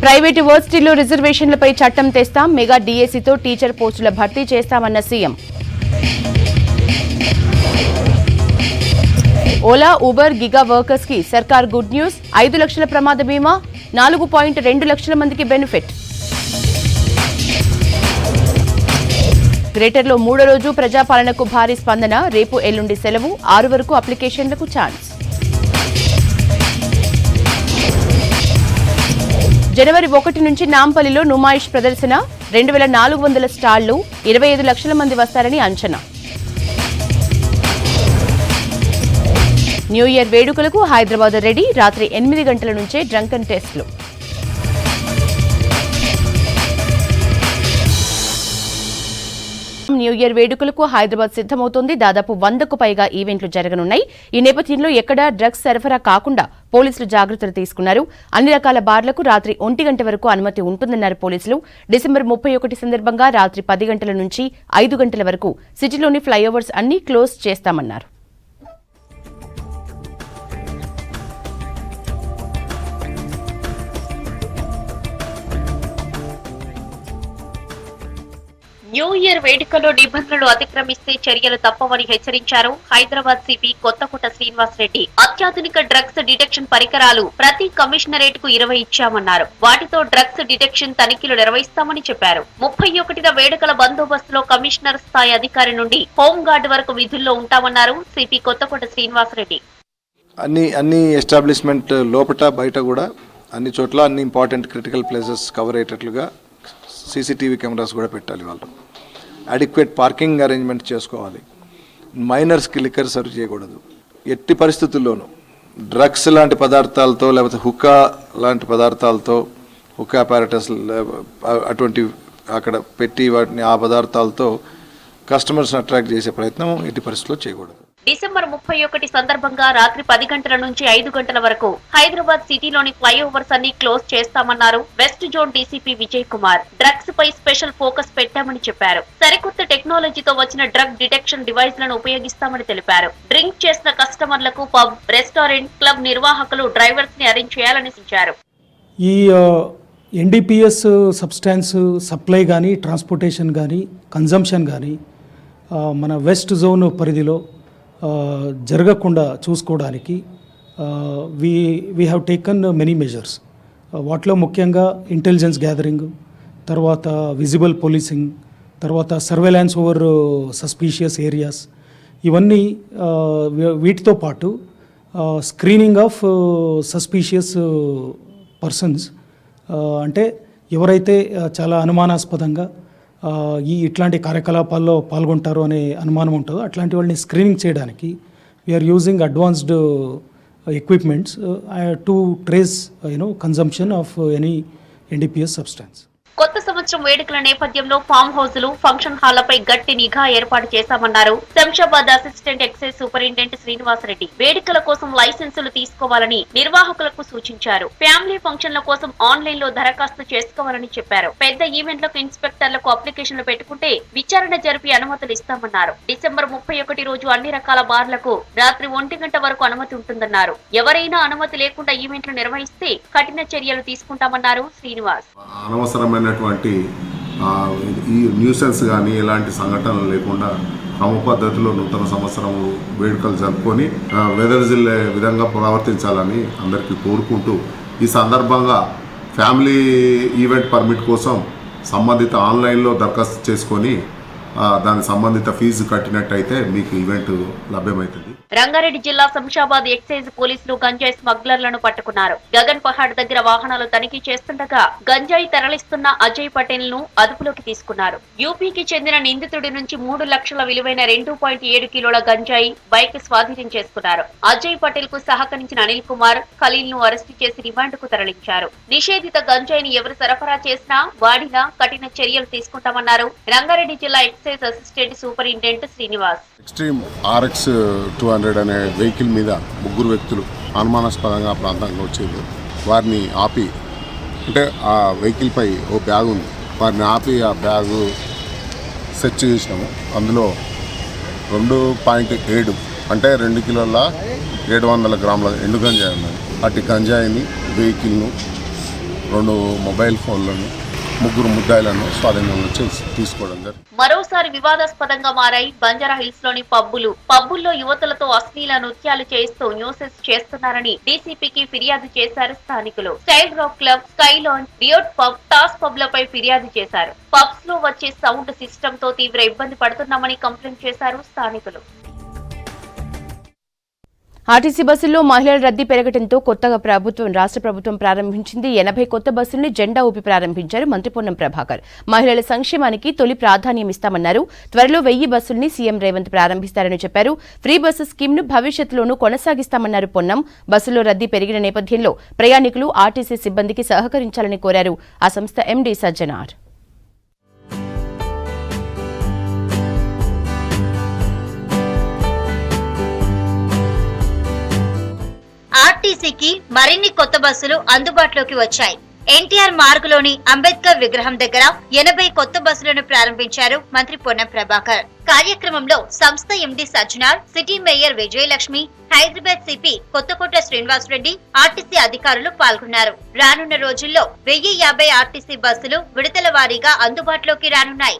Private వర్సిటీల్లో రిజర్వేషన్లపై చట్టం తెస్తాం, mega డీఏసీతో teacher పోస్టుల భర్తీ చేస్తామన్న CM. Ola, Uber, gig workers కి సర్కార్ గుడ్ న్యూస్. 5 లక్షల ప్రమాద బీమా, 4.2 లక్షల మందికి బెనిఫిట్. గ్రేటర్లో 3వ రోజు ప్రజాపాలనకు భారీ స్పందన. రేపు ఎల్లుండి సెలవు. 6 వరకు అప్లికేషన్లకు ఛాన్స్. జనవరి 1 నుంచి నాంపల్లిలో నుమాయిష్ ప్రదర్శన. 2400 స్టాళ్లు, 25 లక్షల మంది వస్తారని అంచనా. న్యూ ఇయర్ వేడుకలకు హైదరాబాద్ రెడీ. రాత్రి 8 గంటల నుంచే డ్రంకన్ టెస్టులు. న్యూ ఇయర్ వేడుకలకు హైదరాబాద్ సిద్ధమవుతోంది. దాదాపు 100కు పైగా ఈవెంట్లు జరగనున్నాయి. ఈ నేపథ్యంలో ఎక్కడా డ్రగ్స్ సరఫరా కాకుండా పోలీసులు జాగ్రత్తలు తీసుకున్నారు. అన్ని రకాల బార్లకు రాత్రి 1 గంట వరకు అనుమతి ఉంటుందన్నారు పోలీసులు. డిసెంబర్ 31 సందర్భంగా రాత్రి 10 గంటల నుంచి 5 గంటల వరకు సిటీలోని ఫ్లైఓవర్స్ అన్ని క్లోజ్ చేస్తామన్నారు. న్యూ ఇయర్ వేడుకలో నిబంధనలు అతిక్రమిస్తే చర్యలు తప్పవని హెచ్చరించారు హైదరాబాద్ సిపి కొత్తకోట శ్రీనివాస్ రెడ్డి. అత్యాధునిక డ్రగ్స్ డిటెక్షన్ పరికరాలు ప్రతి కమిషనరేట్ కు 20 ఇచ్చామన్నారు. వాటితో డ్రగ్స్ డిటెక్షన్ తనిఖీలు నిర్వహిస్తామని చెప్పారు. 31న వేడుకల బందోబస్తులో కమిషనర్ స్థాయి అధికారి నుండి హోంగార్డ్ వరకు విధుల్లో ఉంటామన్నారు సిపి కొత్తకోట శ్రీనివాస్ రెడ్డి. అన్ని ఎస్టాబ్లిష్మెంట్ లోపట బయట కూడా అన్ని చోట్ల అన్ని ఇంపార్టెంట్ క్రిటికల్ ప్లేసెస్ కవర్ అయ్యేటట్లుగా సీసీటీవీ కెమెరాస్ కూడా పెట్టాలి. వాళ్ళు అడిక్వేట్ పార్కింగ్ అరేంజ్మెంట్ చేసుకోవాలి. మైనర్స్కి లిక్కర్ సర్వ్ చేయకూడదు. ఎట్టి పరిస్థితుల్లోనూ డ్రగ్స్ లాంటి పదార్థాలతో లేకపోతే హుక్కా లాంటి పదార్థాలతో, హుక్కా అపారటస్ అటువంటి అక్కడ పెట్టి వాటిని ఆ పదార్థాలతో కస్టమర్స్ని అట్రాక్ట్ చేసే ప్రయత్నం ఎట్టి పరిస్థితుల్లో చేయకూడదు. డిసెంబర్ 31 సందర్భంగా రాత్రి 10 గంటల నుంచి 5 గంటల వరకు హైదరాబాద్ సిటీలోని ఫ్లైఓవర్స్ అన్ని క్లోజ్ చేస్తామన్నారు west zone DCP Vijay Kumar. Drugs పై స్పెషల్ ఫోకస్ పెట్టామని చెప్పారు. సరికొత్త టెక్నాలజీతో వచ్చిన డ్రగ్ డిటెక్షన్ డివైస్ లను ఉపయోగిస్తామని తెలిపారు. డ్రింక్ చేసిన కస్టమర్లకు పబ్, రెస్టారెంట్, క్లబ్ నిర్వాహకులు డ్రైవర్స్ ని అరేంజ్ చేయాలని సూచించారు. ఈ ఎన్డీపీఎస్ సబ్స్టాన్స్ సప్లై కానీ, ట్రాన్స్పోర్టేషన్ కానీ, కన్జంప్షన్ కానీ మన వెస్ట్ జోన్ పరిధిలో జరగకుండా చూసుకోవడానికి we have taken many measures. వాటిలో ముఖ్యంగా ఇంటెలిజెన్స్ గ్యాదరింగ్, తర్వాత విజిబుల్ పోలీసింగ్, తర్వాత సర్వేలెన్స్ ఓవర్ సస్పీషియస్ ఏరియాస్, ఇవన్నీ వీటితో పాటు స్క్రీనింగ్ ఆఫ్ సస్పీషియస్ పర్సన్స్, అంటే ఎవరైతే చాలా అనుమానాస్పదంగా ఇట్లాంటి కార్యకలాపాల్లో పాల్గొంటారు అనే అనుమానం ఉంటుందో అట్లాంటి వాళ్ళని స్క్రీనింగ్ చేయడానికి we are using advanced equipments to trace consumption of any NDPS substance. కొత్త సంవత్సరం వేడుకల నేపథ్యంలో ఫామ్ హౌస్లు, ఫంక్షన్ హాళ్లపై గట్టి నిఘా ఏర్పాటు చేశామన్నారు Shamshabad assistant excise superintendent Srinivas Reddy. వేడుకల కోసం లైసెన్సులు తీసుకోవాలని నిర్వాహకులకు సూచించారు. ఫ్యామిలీ ఫంక్షన్ల కోసం ఆన్లైన్ లో దరఖాస్తు చేసుకోవాలని చెప్పారు. పెద్ద ఈవెంట్లకు ఇన్స్పెక్టర్లకు అప్లికేషన్లు పెట్టుకుంటే విచారణ జరిపి అనుమతులు ఇస్తామన్నారు. డిసెంబర్ 31 రోజు అన్ని రకాల బార్లకు రాత్రి 1 గంట వరకు అనుమతి ఉంటుందన్నారు. ఎవరైనా అనుమతి లేకుండా ఈవెంట్లు నిర్వహిస్తే కఠిన చర్యలు తీసుకుంటామన్నారు శ్రీనివాస్. ఈ న్యూసెన్స్ కానీ ఎలాంటి సంఘటనలు లేకుండా క్రమ పద్ధతిలో నూతన సంవత్సరం వేడుకలు జరుపుకొని వెదజల్లే విధంగా ప్రవర్తించాలని అందరికీ కోరుకుంటూ, ఈ సందర్భంగా ఫ్యామిలీ ఈవెంట్ పర్మిట్ కోసం సంబంధిత ఆన్లైన్లో దరఖాస్తు చేసుకొని దానికి సంబంధిత ఫీజు కట్టినట్టయితే మీకు ఈవెంట్ లభ్యమవుతుంది. రంగారెడ్డి జిల్లా శంషాబాద్ ఎక్సైజ్ పోలీసులు గంజాయి స్మగ్లర్లను పట్టుకున్నారు. గగన్ పహాడ్ దగ్గర వాహనాలు తనిఖీ చేస్తుండగా గంజాయి తరలిస్తున్న అజయ్ పటేల్ ను అదుపులోకి తీసుకున్నారు. యూపీకి చెందిన నిందితుడి నుంచి 3 లక్షల విలువైన 2.7 కిలోల గంజాయి బైక్ స్వాధీనం చేసుకున్నారు. అజయ్ పటేల్ కు సహకరించిన అనిల్ కుమార్, ఖలీల్ ను అరెస్టు చేసి రిమాండ్ కు తరలించారు. నిషేధిత గంజాయిని ఎవరు సరఫరా చేసినా వాడినా కఠిన చర్యలు తీసుకుంటామన్నారు రంగారెడ్డి జిల్లా excise assistant superintendent Srinivas. Xtreme RX 200 అనే వెహికల్ మీద 3 వ్యక్తులు అనుమానాస్పదంగా ప్రాంతంలో వచ్చేది. వారిని ఆపి, అంటే ఆ వెహికల్ పై ఓ బ్యాగ్ ఉంది, వారిని ఆపి ఆ బ్యాగు సెర్చ్ చేసినాము. అందులో 2.7 అంటే 2 కిలోల 700 గ్రాముల ఎండు గంజాయి ఉన్నది. అటు గంజాయిని, వెహికల్ను 2 మొబైల్ ఫోన్లను, 3 ముద్దాయిలను స్వాధీనం చేసి తీసుకోవడం జరిగింది. మరోసారి వివాదాస్పదంగా మారాయి బంజారా హిల్స్ లోని పబ్బుల్లో యువతులతో అశ్లీల నృత్యాలు చేస్తూ న్యూసెస్ చేస్తున్నారని డీసీపీకి ఫిర్యాదు చేశారు స్థానికులు. Style rock club, sky lounge, Riot pub, toss pub లపై ఫిర్యాదు చేశారు. పబ్స్ లో వచ్చే సౌండ్ సిస్టమ్ తో తీవ్ర ఇబ్బంది పడుతున్నామని కంప్లైంట్ చేశారు స్థానికులు. ఆర్టీసీ బస్సుల్లో మహిళల రద్దీ పెరగడంతో కొత్తగా రాష్ట్ర ప్రభుత్వం ప్రారంభించింది. 80 కొత్త బస్సుల్ని జెండా ఊపి ప్రారంభించారు మంత్రి పొన్నం ప్రభాకర్. మహిళల సంక్షేమానికి తొలి ప్రాధాన్యం ఇస్తామన్నారు. త్వరలో 1000 బస్సుల్ని సీఎం రేవంత్ ప్రారంభిస్తారని చెప్పారు. ఫ్రీ బస్సు స్కీమ్ను భవిష్యత్తులోనూ కొనసాగిస్తామన్నారు పొన్నం. బస్సులో రద్దీ పెరిగిన నేపథ్యంలో ప్రయాణికులు ఆర్టీసీ సిబ్బందికి సహకరించాలని కోరారు ఆ సంస్థ ఎండీ సజ్జనార్. ఆర్టీసీకి మరిన్ని కొత్త బస్సులు అందుబాటులోకి వచ్చాయి. ఎన్టీఆర్ మార్గులోని అంబేద్కర్ విగ్రహం దగ్గర 80 కొత్త బస్సులను ప్రారంభించారు మంత్రి పొన్నం ప్రభాకర్. కార్యక్రమంలో సంస్థ MD Sajjanar, city mayor Vijayalakshmi, Hyderabad CP Kothakota Srinivasa Reddy, RTC అధికారులు పాల్గొన్నారు. రానున్న రోజుల్లో 1050 ఆర్టీసీ బస్సులు విడతల వారీగా అందుబాటులోకి రానున్నాయి.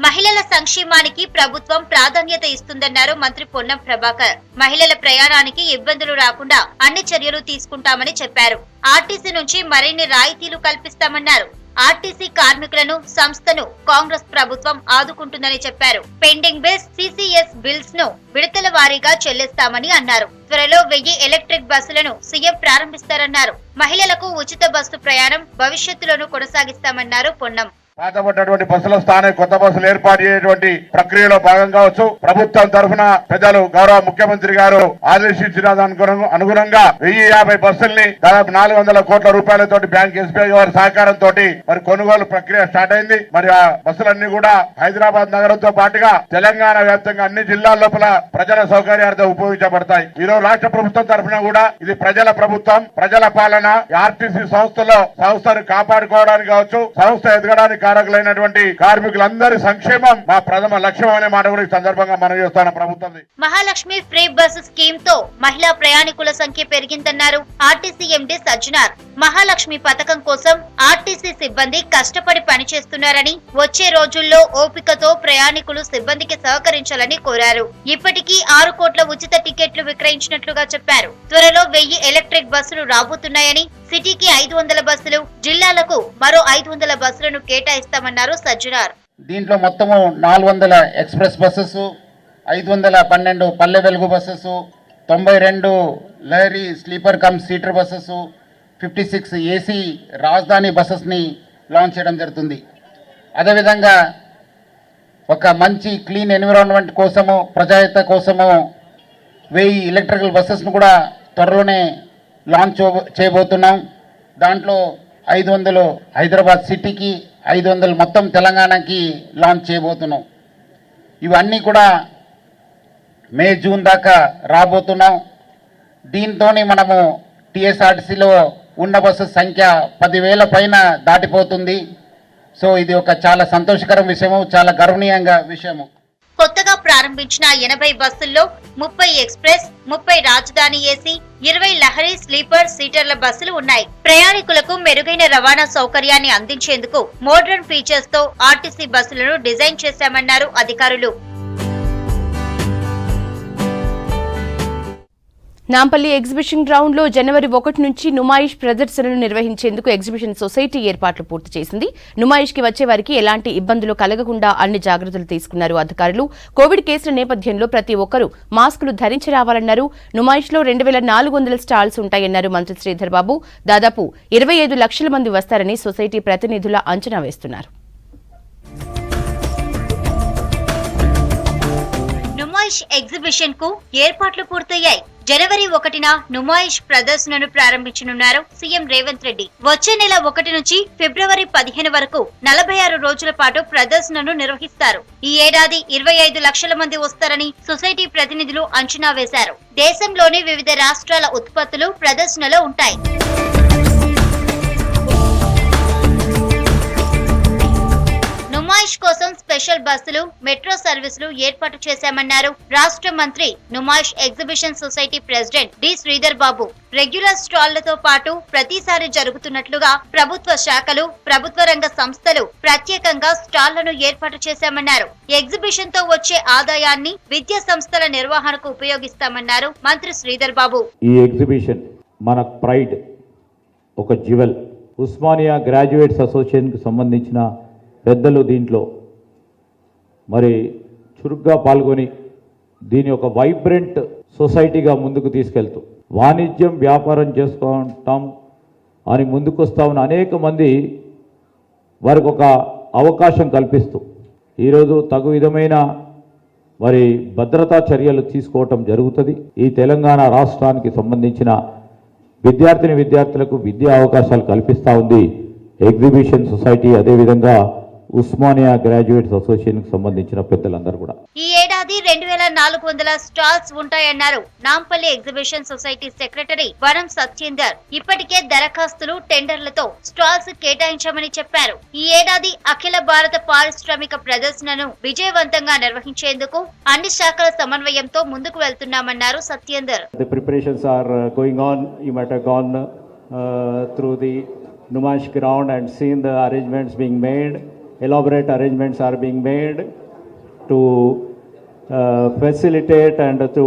మహిళల సంక్షేమానికి ప్రభుత్వం ప్రాధాన్యత ఇస్తుందన్నారు మంత్రి పొన్నం ప్రభాకర్. మహిళల ప్రయాణానికి ఇబ్బందులు రాకుండా అన్ని చర్యలు తీసుకుంటామని చెప్పారు. ఆర్టీసీ నుంచి మరిన్ని రాయితీలు కల్పిస్తామన్నారు. ఆర్టీసీ కార్మికులను, సంస్థను కాంగ్రెస్ ప్రభుత్వం ఆదుకుంటుందని చెప్పారు. పెండింగ్ బిల్స్, సిసిఎస్ బిల్స్ ను విడతల వారీగా చెల్లిస్తామని అన్నారు. త్వరలో 1000 ఎలక్ట్రిక్ బస్సులను సీఎం ప్రారంభిస్తారన్నారు. మహిళలకు ఉచిత బస్సు ప్రయాణం భవిష్యత్తులోనూ కొనసాగిస్తామన్నారు పొన్నం. పాతబడ్డటువంటి బస్సుల స్థానం కొత్త బస్సులు ఏర్పాటు చేయటువంటి ప్రక్రియలో భాగం కావచ్చు. ప్రభుత్వం తరఫున పెద్దలు గౌరవ ముఖ్యమంత్రి గారు ఆదేశించిన అనుగుణంగా 1050 బస్సుల్ని దాదాపు 400 కోట్ల రూపాయలతోటి బ్యాంక్ ఎస్బీఐ వారి సహకారంతో మరి కొనుగోలు ప్రక్రియ స్టార్ట్ అయింది. మరి ఆ బస్సులన్నీ కూడా హైదరాబాద్ నగరంతో పాటుగా తెలంగాణ వ్యాప్తంగా అన్ని జిల్లాల లోపల ప్రజల సౌకర్యార్థం ఉపయోగించబడతాయి. ఈరోజు రాష్ట్ర ప్రభుత్వం తరఫున కూడా ఇది ప్రజల ప్రభుత్వం, ప్రజల పాలన. ఆర్టీసీ సంస్థను కాపాడుకోవడానికి కావచ్చు, సంస్థ ఎదగడానికి కారకులైనటువంటి కార్మికులందరి సంక్షేమం మా ప్రథమ లక్ష్యం అనే మాట కూడా ఈ సందర్భంగా మనం చేస్తాను ప్రభుత్వం. మహాలక్ష్మి ఫ్రీ బస్ స్కీమ్ తో మహిళా ప్రయాణికుల సంఖ్య పెరిగిందన్నారు ఆర్టీసీ ఎండీ సజ్జనార్. మహాలక్ష్మి పథకం కోసం ఆర్టీసీ సిబ్బంది కష్టపడి పనిచేస్తున్నారని, వచ్చే రోజుల్లో ఓపికతో ప్రయాణికులు సిబ్బందికి సహకరించాలని కోరారు. ఇప్పటికీ 6 కోట్ల ఉచిత టికెట్లు విక్రయించినట్లుగా చెప్పారు. త్వరలో 1000 ఎలక్ట్రిక్ బస్సులు రాబోతున్నాయని, సిటీకి 500 బస్సులు, జిల్లాలకు మరో 500 బస్సులను కేటాయిస్తామన్నారు సజ్జనార్. దీంట్లో మొత్తము 400 express buses, 512 Palle Velugu buses, 92 Lahari sleeper come seater buses, 56 AC రాజధాని బస్సెస్ని లాంచ్ చేయడం జరుగుతుంది. అదేవిధంగా ఒక మంచి క్లీన్ ఎన్విరాన్మెంట్ కోసము, ప్రజాహిత కోసము 1000 ఎలక్ట్రికల్ బస్సెస్ను కూడా త్వరలోనే లాంచ్ చేయబోతున్నాం. దాంట్లో 500 హైదరాబాద్ సిటీకి, 500 మొత్తం తెలంగాణకి లాంచ్ చేయబోతున్నాం. ఇవన్నీ కూడా మే జూన్ దాకా రాబోతున్నాం. దీంతో మనము టీఎస్ఆర్టీసీలో ఉన్న బస్సు సంఖ్య 10,000 పైన దాటిపోతుంది. సో ఇది ఒక చాలా సంతోషకరం విషయము, చాలా గర్వనీయంగా విషయము. కొత్తగా ప్రారంభించిన 80 బస్సుల్లో 30 ఎక్స్ప్రెస్, 30 రాజధాని ఏసీ, 20 లహరి స్లీపర్ సీటర్ల బస్సులు ఉన్నాయి. ప్రయాణికులకు మెరుగైన రవాణా సౌకర్యాన్ని అందించేందుకు మోడర్న్ ఫీచర్స్ తో ఆర్టీసీ బస్సులను డిజైన్ చేశామన్నారు అధికారులు. నాంపల్లి ఎగ్జిబిషన్ గ్రౌండ్ లో జనవరి 1 నుంచి నుమాయిష్ ప్రదర్శనలు నిర్వహించేందుకు ఎగ్జిబిషన్ సొసైటీ ఏర్పాట్లు పూర్తి చేసింది. నుమాయిష్ కి వచ్చే వారికి ఎలాంటి ఇబ్బందులు కలగకుండా అన్ని జాగ్రత్తలు తీసుకున్నారు అధికారులు. కోవిడ్ కేసుల నేపథ్యంలో ప్రతి ఒక్కరూ మాస్కులు ధరించి రావాలన్నారు. నుమాయిష్ లో 2400 స్టాల్స్ ఉంటాయన్నారు మంత్రి శ్రీధర్ బాబు. దాదాపు 25 లక్షల మంది వస్తారని సొసైటీ ప్రతినిధుల అంచనా వేస్తున్నారు. నుమాయిష్ ఎగ్జిబిషన్ కు ఏర్పాట్లు పూర్తయ్యాయి. జనవరి 1న నుమాయిష్ ప్రదర్శనను ప్రారంభించనున్నారు సీఎం రేవంత్ రెడ్డి. వచ్చే నెల 1 నుంచి ఫిబ్రవరి 15 వరకు 46 రోజుల పాటు ప్రదర్శనను నిర్వహిస్తారు. ఈ ఏడాది 25 లక్షల మంది వస్తారని సొసైటీ ప్రతినిధులు అంచనా వేశారు. దేశంలోని వివిధ రాష్ట్రాల ఉత్పత్తులు ప్రదర్శనలో ఉంటాయి. నుమాయిష్ కోసం స్పెషల్ బస్సులు, మెట్రో సర్వీసులు ఏర్పాటు చేశామన్నారు రాష్ట్ర మంత్రి, Numaish exhibition society president D Sridhar Babu. Regular స్టాళ్లతో పాటు ప్రతిసారి జరుగుతున్నట్లుగా ప్రభుత్వ శాఖలు, ప్రభుత్వ రంగ సంస్థలు ప్రత్యేకంగా స్టాళ్లను ఏర్పాటు చేశామన్నారు. ఎగ్జిబిషన్ తో వచ్చే ఆదాయాన్ని విద్యా సంస్థల నిర్వహణకు ఉపయోగిస్తామన్నారు మంత్రి శ్రీధర్ బాబు. ఈ ఎగ్జిబిషన్ మన ప్రైడ్, ఒక జ్యువెల్. ఉస్మానియా గ్రాడ్యుయేట్స్ అసోసియేషన్కి సంబంధించిన పెద్దలు దీంట్లో మరి చురుగ్గా పాల్గొని దీని ఒక వైబ్రెంట్ సొసైటీగా ముందుకు తీసుకెళ్తూ వాణిజ్యం, వ్యాపారం చేసుకుంటాం అని ముందుకు వస్తా ఉన్న అనేక మంది వారికి ఒక అవకాశం కల్పిస్తూ ఈరోజు తగు విధమైన మరి భద్రతా చర్యలు తీసుకోవటం జరుగుతుంది. ఈ తెలంగాణ రాష్ట్రానికి సంబంధించిన విద్యార్థులకు విద్యా అవకాశాలు కల్పిస్తూ ఉంది ఎగ్జిబిషన్ సొసైటీ, అదేవిధంగా ఉస్మానియా గ్రాడ్యుయేట్స్ అసోసియేషన్కి సంబంధించిన పెద్దలందరూ కూడా. ఈ ఏడాది 2400 స్టాల్స్ ఉంటాయన్నారు Nampally exhibition society secretary Vanam Satyender. ఇప్పటికే దరఖాస్తులు, టెండర్లతో స్టాల్స్ కేటాయించామని చెప్పారు. ఈ ఏడాది అఖిల భారత పారిశ్రామిక ప్రదర్శనను విజయవంతంగా నిర్వహించేందుకు అన్ని శాఖల సమన్వయంతో ముందుకు వెళ్తున్నామన్నారు Satyender. The preparations are going on. You might have gone through the Numash ground and seen the arrangements being made. Elaborate arrangements are being made to facilitate and to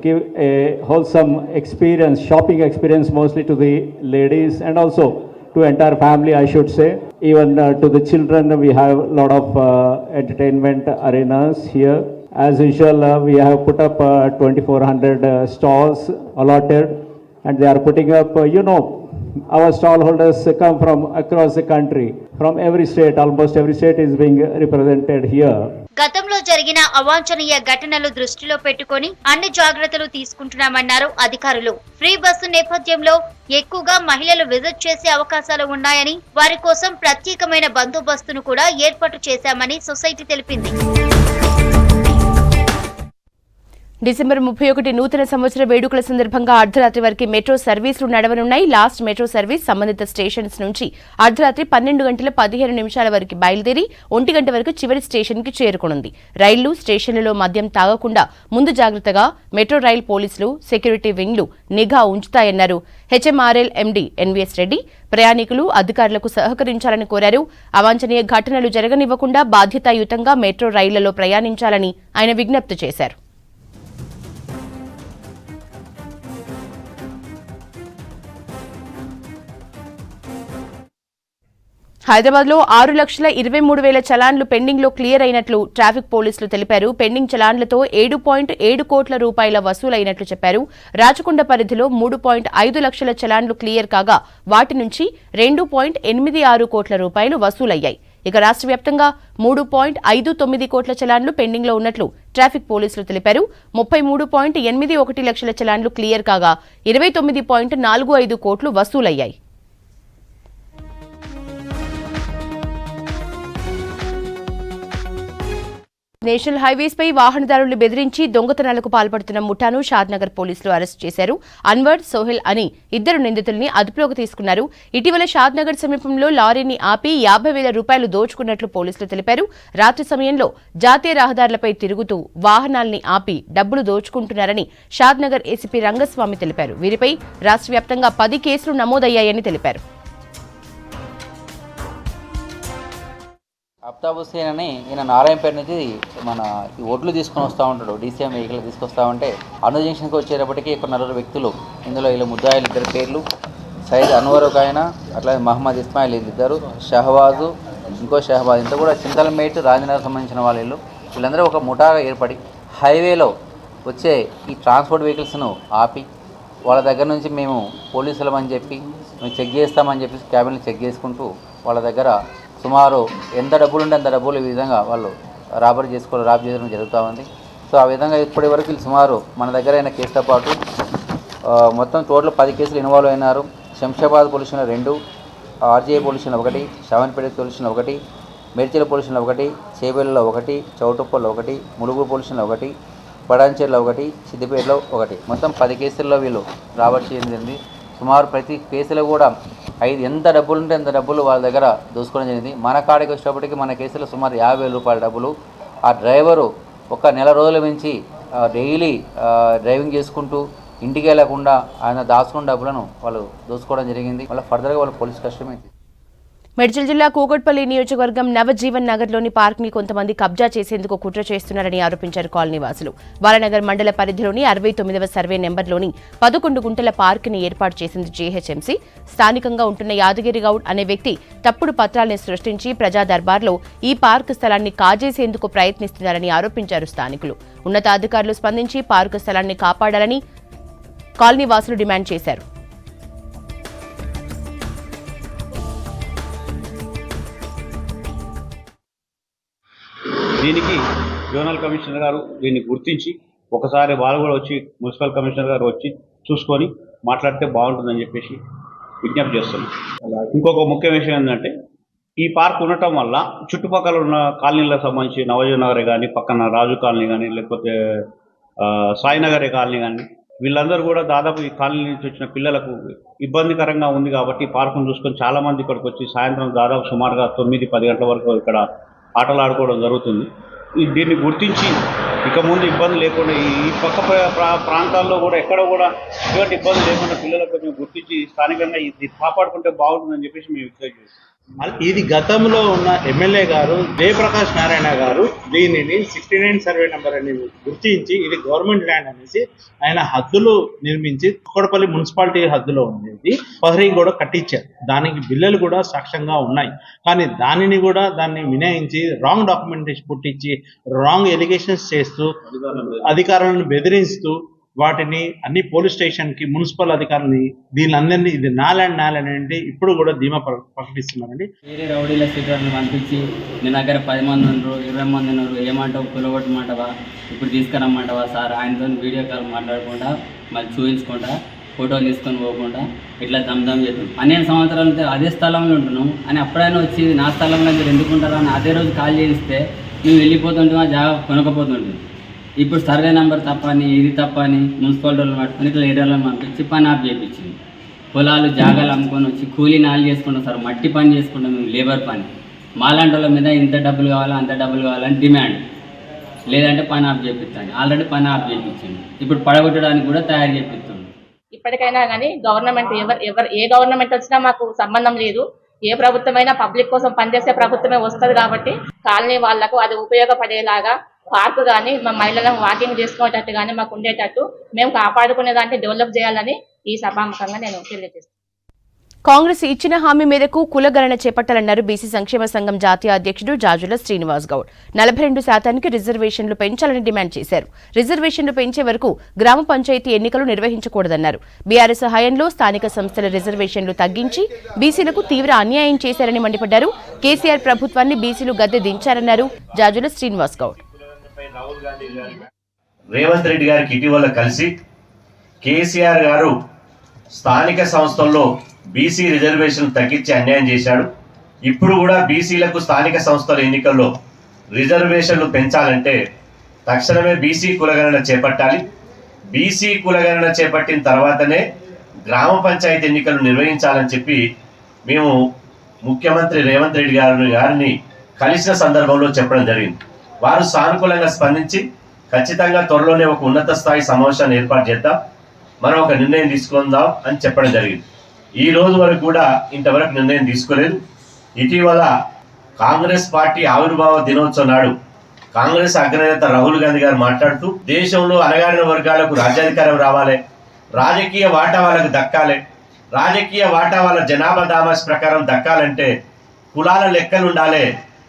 give a wholesome experience, shopping experience mostly to the ladies and also to entire family, I should say. Even to the children, we have a lot of entertainment arenas here. As usual, we have put up 2400 stalls allotted, and they are putting up, our stallholders come from across the country, from every state. Almost every state is being represented here. గతంలో జరిగిన అవాంఛనీయ ఘటనలు దృష్టిలో పెట్టుకొని అన్ని జాగ్రత్తలు తీసుకుంటున్నామన్నారు అధికారులు. Free bus నేపథ్యంలో ఎక్కువగా మహిళలు విజిట్ చేసే అవకాశాలు ఉన్నాయని, వారి కోసం ప్రత్యేకమైన బందోబస్తును కూడా ఏర్పాటు చేశామని సొసైటీ తెలిపింది. డిసెంబర్ 31 నూతన సంవత్సర వేడుకల సందర్భంగా అర్ధరాత్రి వరకు మెట్రో సర్వీసులు నడవనున్నాయి. లాస్ట్ మెట్రో సర్వీస్ సంబంధిత స్టేషన్స్ నుంచి అర్ధరాత్రి 12 గంటల 15 నిమిషాల వరకు బయలుదేరి 1 గంట వరకు చివరి స్టేషన్కి చేరుకోనుంది. రైళ్లు, స్టేషన్లలో మద్యం తాగకుండా ముందు జాగ్రత్తగా మెట్రో రైల్ పోలీసులు, సెక్యూరిటీ వింగ్లు నిఘా ఉంచుతాయన్నారు హెచ్ఎంఆర్ఎల్ ఎండీ ఎన్వీఎస్ రెడ్డి. ప్రయాణికులు, అధికారులకు సహకరించాలని కోరారు. అవాంఛనీయ ఘటనలు జరగనివ్వకుండా బాధ్యతాయుతంగా మెట్రో రైళ్లలో ప్రయాణించాలని ఆయన విజ్ఞప్తి చేశారు. హైదరాబాద్ లో 6,23,000 చలాన్లు పెండింగ్ లో క్లియర్ అయినట్లు ట్రాఫిక్ పోలీసులు తెలిపారు. పెండింగ్ చలాన్లతో 7.7 కోట్ల రూపాయల వసూలైనట్లు చెప్పారు. రాచకొండ పరిధిలో 3.5 లక్షల చలాన్లు క్లియర్ కాగా వాటి నుంచి 2.86 కోట్ల రూపాయలు వసూలయ్యాయి. ఇక రాష్ట్ర వ్యాప్తంగా 3.59 కోట్ల చలాన్లు పెండింగ్ లో ఉన్నట్లు ట్రాఫిక్ పోలీసులు తెలిపారు. 33.81 లక్షల చలాన్లు క్లియర్ కాగా 29.45 కోట్లు వసూలయ్యాయి. నేషనల్ హైవేస్ పై వాహనదారులు బెదిరించి దొంగతనాలకు పాల్పడుతున్న ముఠాను షాద్నగర్ పోలీసులు అరెస్ట్ చేశారు. అన్వర్, సోహెల్ అని ఇద్దరు నిందితుల్ని అదుపులోకి తీసుకున్నారు. ఇటీవల షాద్నగర్ సమీపంలో లారీని ఆపి 50,000 రూపాయలు దోచుకున్నట్లు పోలీసులు తెలిపారు. రాత్రి సమయంలో జాతీయ రహదారులపై తిరుగుతూ వాహనాల్ని ఆపి డబ్బులు దోచుకుంటున్నారని షాద్నగర్ ఏసీపీ రంగస్వామి తెలిపారు. వీరిపై రాష్ట్ర వ్యాప్తంగా 10 కేసులు నమోదయ్యాయని తెలిపారు. అఫ్తాబ్ హుస్సేన్ అని ఈయన నారాయణపేట నుంచి మన ఈ ఒడ్లు తీసుకొని వస్తూ ఉంటాడు. డీసీఎం వెహికల్ తీసుకొస్తా ఉంటే అను జంక్షన్కి వచ్చేటప్పటికి ఒక 4 వ్యక్తులు, ఇందులో వీళ్ళు ముద్దాయిలు 2 పేర్లు, సైద్ అన్వర్ ఒక ఆయన, అట్లాగే మహమ్మద్ ఇస్మాయిల్ వీళ్ళిద్దరు, షహబాజు ఇంకో షహబాజ్, ఇంత కూడా చింతలమేట్ రాజనగర్ సంబంధించిన వాళ్ళు. వీళ్ళందరూ ఒక ముఠాగా ఏర్పడి హైవేలో వచ్చే ఈ ట్రాన్స్పోర్ట్ వెహికల్స్ను ఆపి వాళ్ళ దగ్గర నుంచి మేము పోలీసులమని చెప్పి మేము చెక్ చేస్తామని చెప్పి క్యాబిన్లు చెక్ చేసుకుంటూ వాళ్ళ దగ్గర సుమారు ఎంత డబ్బులు ఉంటే అంత డబ్బులు ఈ విధంగా వాళ్ళు రాబ్ చేయడం జరుగుతూ ఉంది. సో ఆ విధంగా ఇప్పటి వరకు వీళ్ళు సుమారు మన దగ్గర అయిన కేసుతో పాటు మొత్తం టోటల్ 10 కేసులు ఇన్వాల్వ్ అయినారు. శంషాబాద్ పోలీస్ స్టేషన్లో 2, ఆర్జీఐ పోలీస్ స్టేషన్లో 1, షావన్పేట పోలీస్ స్టేషన్లో 1, మేడ్చల్ పోలీస్ స్టేషన్లో 1, చేబెల్లో 1, చౌటుప్పల్లో 1, ములుగు పోలీస్ స్టేషన్లో 1, పడాన్చేరులో 1, సిద్దిపేటలో 1, మొత్తం 10 కేసుల్లో వీళ్ళు రాబర్ట్ చేయడం జరిగింది. సుమారు ప్రతి కేసులో కూడా ఎంత డబ్బులు ఉంటే అంత డబ్బులు వాళ్ళ దగ్గర దోసుకోవడం జరిగింది. మన కాడికి వచ్చేటప్పటికి మన కేసులో సుమారు 50,000 రూపాయల డబ్బులు. ఆ డ్రైవరు ఒక నెల రోజుల నుంచి డైలీ డ్రైవింగ్ చేసుకుంటూ ఇంటికి వెళ్ళకుండా ఆయన దాచుకున్న డబ్బులను వాళ్ళు దోసుకోవడం జరిగింది. మళ్ళీ ఫర్దర్గా వాళ్ళు పోలీస్ కస్టడీ. మేడ్చల్ జిల్లా కూకట్పల్లి నియోజకవర్గం నవజీవన్ నగర్లోని పార్క్ ని కొంతమంది కబ్జా చేసేందుకు కుట్ర చేస్తున్నారని ఆరోపించారు కాలనీ వాసులు. బాలనగర్ మండల పరిధిలోని 69వ సర్వే నెంబర్లోని 11 గుంటల పార్క్ ని ఏర్పాటు చేసింది జీహెచ్ఎంసీ. స్థానికంగా ఉంటున్న యాదగిరి గౌడ్ అనే వ్యక్తి తప్పుడు పత్రాలను సృష్టించి ప్రజా దర్బార్లో ఈ పార్క్ స్థలాన్ని కాజేసేందుకు ప్రయత్నిస్తున్నారని ఆరోపించారు స్థానికులు. ఉన్నతాధికారులు స్పందించి పార్క్ స్థలాన్ని కాపాడాలని కాలనీ వాసులు డిమాండ్ చేశారు. దీనికి జోనల్ కమిషనర్ గారు దీన్ని గుర్తించి ఒకసారి వాళ్ళు కూడా వచ్చి మున్సిపల్ కమిషనర్ గారు వచ్చి చూసుకొని మాట్లాడితే బాగుంటుందని చెప్పేసి విజ్ఞప్తి చేస్తున్నాం. ఇంకొక ముఖ్య విషయం ఏంటంటే ఈ పార్క్ ఉండటం వల్ల చుట్టుపక్కల ఉన్న కాలనీలకు సంబంధించి నవజీవన్ నగరే కానీ, పక్కన రాజు కాలనీ కానీ, లేకపోతే సాయినగరే కాలనీ కానీ, వీళ్ళందరూ కూడా దాదాపు ఈ కాలనీ నుంచి వచ్చిన పిల్లలకు ఇబ్బందికరంగా ఉంది. కాబట్టి ఈ పార్కును చూసుకొని చాలామంది ఇక్కడికి వచ్చి సాయంత్రం దాదాపు సుమారుగా 9-10 గంటల వరకు ఇక్కడ ఆటలు ఆడుకోవడం జరుగుతుంది. దీన్ని గుర్తించి ఇక ముందు ఇబ్బంది లేకుండా ఈ పక్క ప్రాంతాల్లో కూడా ఎక్కడ కూడా ఎటువంటి ఇబ్బంది లేకుండా పిల్లలకు కొంచెం గుర్తించి స్థానికంగా ఇది కాపాడుకుంటే బాగుంటుందని చెప్పేసి మేము విజ్ఞప్తి చేస్తాం. ఇది గతంలో ఉన్న ఎమ్మెల్యే గారు జయప్రకాష్ నారాయణ గారు దీనిని 69 సర్వే నెంబర్ అని గుర్తించి ఇది గవర్నమెంట్ ల్యాండ్ అనేసి ఆయన హద్దులు నిర్మించి కూకట్పల్లి మున్సిపాలిటీ హద్దులో ఉండేది ప్రహరీ కూడా కట్టించారు. దానికి బిల్లులు కూడా సాక్ష్యంగా ఉన్నాయి. కానీ దాన్ని వినయించి రాంగ్ డాక్యుమెంటేషన్ పుట్టించి రాంగ్ ఎలిగేషన్స్ చేస్తూ అధికారులను బెదిరిస్తూ వాటిని అన్ని పోలీస్ స్టేషన్కి మున్సిపల్ అధికారులని దీనిలందరినీ ఇది నా ల్యాండ్ అంటే ఇప్పుడు కూడా ధీమా ప్రకటిస్తున్నారండి. వేరే రౌడీల సీట్లను పంపించి మీ దగ్గర 10 మంది ఉన్నారు, 20 మంది ఉన్నారు, ఏమంటావు కులగొట్టమంటావా, ఇప్పుడు తీసుకురమ్మంటావా సార్, ఆయనతో వీడియో కాల్ మాట్లాడకుండా మళ్ళీ చూపించకుండా ఫోటోలు తీసుకొని పోకుండా ఇట్లా దమ్దమ్ చేస్తాం. 12 సంవత్సరాలతో అదే స్థలంలో ఉంటున్నాం అని అప్పుడైనా వచ్చి నా స్థలంలో మీరు ఎందుకుంటారా అని అదే రోజు కాల్ చేస్తే మేము వెళ్ళిపోతుంటాం, ఆ జాగా కొనకపోతుంటాం. ఇప్పుడు సర్వే నెంబర్ తప్పని ఇది తప్పని మున్సిపాలిటీలు పట్టుకొని ఇట్లా ఏరియాలో పంపించి పని ఆఫ్ చేయించింది. పొలాలు జాగాలు అమ్ముకొని వచ్చి కూలీ నాలు చేసుకుంటాం సార్, మట్టి పని చేసుకుంటాం మేము, లేబర్ పని. మాలాంటి వాళ్ళ మీద ఇంత డబ్బులు కావాలా అంత డబ్బులు కావాలని డిమాండ్, లేదంటే పని ఆఫ్ చేపిస్తాను. ఆల్రెడీ పని ఆఫ్ చేయించింది, ఇప్పుడు పడగొట్టడానికి కూడా తయారు చేపిస్తుంది. ఇప్పటికైనా కానీ గవర్నమెంట్ ఏ గవర్నమెంట్ వచ్చినా మాకు సంబంధం లేదు. ఏ ప్రభుత్వమైనా పబ్లిక్ కోసం పనిచేసే ప్రభుత్వమే వస్తుంది. కాబట్టి కాలనీ వాళ్లకు అది ఉపయోగపడేలాగా పార్క్ కానీ మా మహిళలను వాకింగ్ చేసుకునేటట్టు కానీ మాకు ఉండేటట్టు మేము కాపాడుకునే దాన్ని డెవలప్ చేయాలని ఈ సభాముఖంగా నేను తెలియజేస్తాను. కాంగ్రెస్ ఇచ్చిన హామీ మేరకు కులగణన చేపట్టాలన్నారు బీసీ సంక్షేమ సంఘం జాతీయ అధ్యక్షుడు జాజుల శ్రీనివాస్ గౌడ్. 42% రిజర్వేషన్లు పెంచాలని డిమాండ్ చేశారు. రిజర్వేషన్లు పెంచే వరకు గ్రామ పంచాయతీ ఎన్నికలు నిర్వహించకూడదన్నారు. బీఆర్ఎస్ హయాంలో స్థానిక సంస్థల రిజర్వేషన్లు తగ్గించి బీసీలకు తీవ్ర అన్యాయం చేశారని మండిపడ్డారు. కేసీఆర్ ప్రభుత్వాన్ని బీసీలు గద్దె దించారన్నారు జాజుల శ్రీనివాస్ గౌడ్. రేవంత్ రెడ్డి గారికి ఇటీవల కలిసి కేసీఆర్ గారు స్థానిక సంస్థల్లో బీసీ రిజర్వేషన్ తగ్గించి అన్యాయం చేశాడు. ఇప్పుడు కూడా బీసీలకు స్థానిక సంస్థల ఎన్నికల్లో రిజర్వేషన్లు పెంచాలంటే తక్షణమే బీసీ కులగణన చేపట్టాలి. బీసీ కులగణన చేపట్టిన తర్వాతనే గ్రామ పంచాయతీ ఎన్నికలు నిర్వహించాలని చెప్పి మేము ముఖ్యమంత్రి రేవంత్ రెడ్డి గారిని కలిసిన సందర్భంలో చెప్పడం జరిగింది. వారు సానుకూలంగా స్పందించి ఖచ్చితంగా త్వరలోనే ఒక ఉన్నత స్థాయి సమావేశాన్ని ఏర్పాటు చేద్దాం, మనం ఒక నిర్ణయం తీసుకుందాం అని చెప్పడం జరిగింది. ఈ రోజు వరకు కూడా ఇంతవరకు నిర్ణయం తీసుకోలేదు. ఇటీవల కాంగ్రెస్ పార్టీ ఆవిర్భావ దినోత్సవం నాడు కాంగ్రెస్ అగ్రనేత రాహుల్ గాంధీ గారు మాట్లాడుతూ దేశంలో అణగారిన వర్గాలకు రాజ్యాధికారం రావాలి, రాజకీయ వాటా వాళ్ళకు దక్కాలి, రాజకీయ వాటా వాళ్ళ జనాభా దామాస్ ప్రకారం దక్కాలంటే కులాల లెక్కలు ఉండాలి,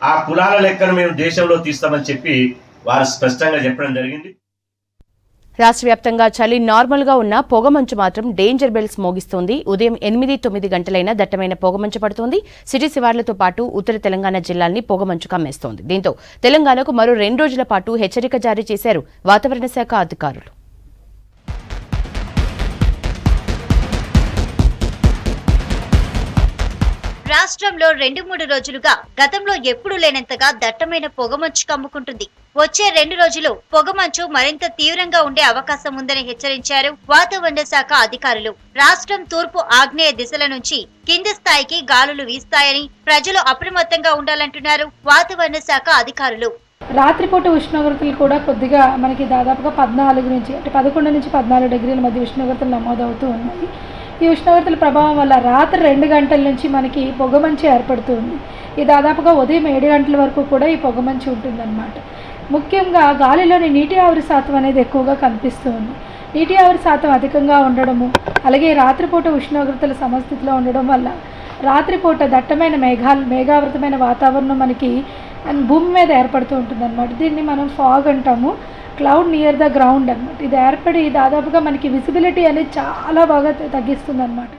ఆ కులాల లెక్కను మేము దేశంలో తీస్తామని చెప్పి వారు స్పష్టంగా చెప్పడం జరిగింది. రాష్ట్ర వ్యాప్తంగా చలి నార్మల్ గా ఉన్న పొగమంచు మాత్రం డేంజర్ బెల్స్ మోగిస్తోంది. ఉదయం 8-9 గంటలైనా దట్టమైన పొగమంచు పడుతోంది. సిటీ శివార్లతో పాటు ఉత్తర తెలంగాణ జిల్లాల్ని పొగమంచు కమ్మేస్తోంది. దీంతో తెలంగాణకు మరో 2 రోజుల పాటు హెచ్చరిక జారీ చేశారు వాతావరణ శాఖ అధికారులు. రాష్ట్రంలో 2-3 రోజులుగా గతంలో ఎప్పుడూ లేనంతగా దట్టమైన పొగమంచు కమ్ముకుంటుంది. వచ్చే 2 రోజులు పొగమంచు మరింత తీవ్రంగా ఉండే అవకాశం ఉందని హెచ్చరించారు వాతావరణ శాఖ అధికారులు. రాష్ట్రం తూర్పు ఆగ్నేయ దిశల నుంచి కింది స్థాయికి గాలులు వీస్తాయని ప్రజలు అప్రమత్తంగా ఉండాలంటున్నారు వాతావరణ శాఖ అధికారులు. రాత్రిపూట ఉష్ణోగ్రతలు కూడా కొద్దిగా మనకి దాదాపుగా 11 నుంచి 14 డిగ్రీల మధ్య ఉష్ణోగ్రతలు నమోదవుతూ ఉన్నాయి. ఈ ఉష్ణోగ్రతల ప్రభావం వల్ల రాత్రి 2 గంటల నుంచి మనకి పొగమంచు ఏర్పడుతుంది. ఈ దాదాపుగా ఉదయం 7 గంటల వరకు కూడా ఈ పొగమంచు ఉంటుందన్నమాట. ముఖ్యంగా గాలిలోని నీటి ఆవిరి శాతం అనేది ఎక్కువగా కనిపిస్తుంది. నీటి ఆవిరి శాతం అధికంగా ఉండడము, అలాగే రాత్రిపూట ఉష్ణోగ్రతల సమస్థితిలో ఉండడం వల్ల రాత్రిపూట దట్టమైన మేఘావృతమైన వాతావరణం మనకి భూమి మీద ఏర్పడుతూ ఉంటుందన్నమాట. దీన్ని మనం ఫాగ్ అంటాము, క్లౌడ్ నియర్ ద గ్రౌండ్ అన్నమాట. ఇది ఏర్పడి దాదాపుగా మనకి విజిబిలిటీ అనేది చాలా బాగా తగ్గిస్తుంది అన్నమాట.